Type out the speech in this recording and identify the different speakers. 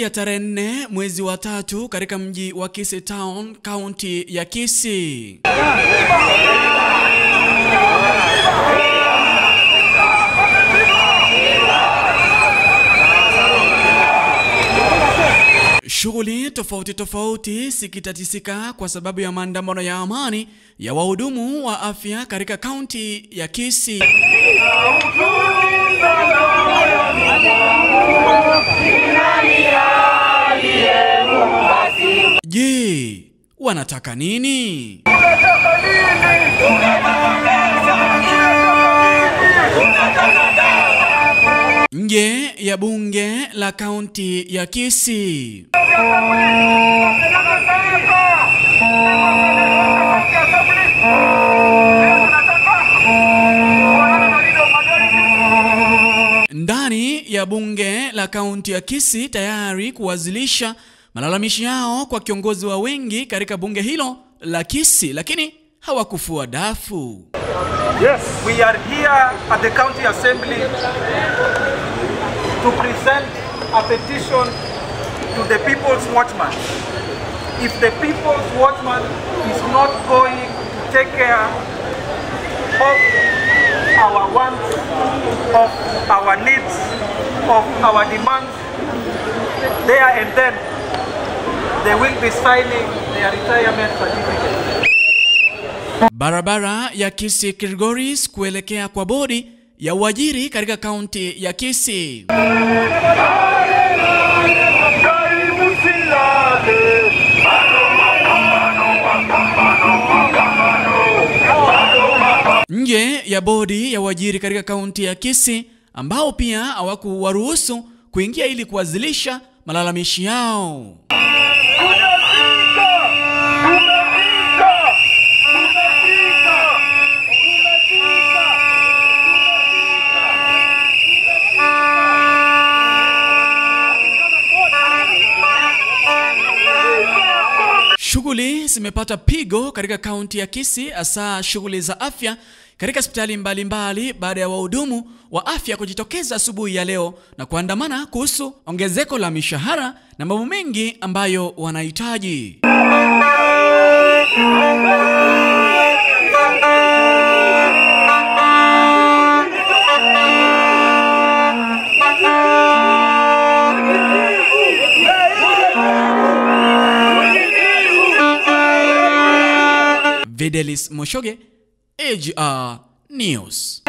Speaker 1: ya tarehe 4 mwezi wa 3 katika mji wa Kisii Town, kaunti ya Kisii. Shughuli tofauti sikitatisika kwa sababu ya maandamano ya amani ya wahudumu wa afya katika kaunti ya Kisii. Je, wanataka nini? Nje ya bunge la kaunti ya Kisii. Ndani ya bunge la kaunti ya Kisii tayari kuwasilisha malalamishi yao kwa kiongozi wa wengi katika bunge hilo la Kisii, lakini hawakufua dafu.
Speaker 2: Yes, we are here at the county assembly to present a petition to the people's watchman. If the people's watchman is not going to take care of our wants, of our needs, of our demands, there and then they will be signing their retirement certificate.
Speaker 1: Barabara ya Kisii Kilgoris kuelekea kwa bodi ya uajiri katika kaunti ya Kisii. Nje ya bodi ya uajiri katika kaunti ya Kisii ambao pia hawakuwaruhusu kuingia ili kuwasilisha malalamishi yao. Shughuli zimepata pigo katika kaunti ya Kisii, hasa shughuli za afya katika hospitali mbalimbali baada ya wahudumu wa afya kujitokeza asubuhi ya leo na kuandamana kuhusu ongezeko la mishahara na mambo mengi ambayo wanahitaji. Videlis Moshoge, Agr News.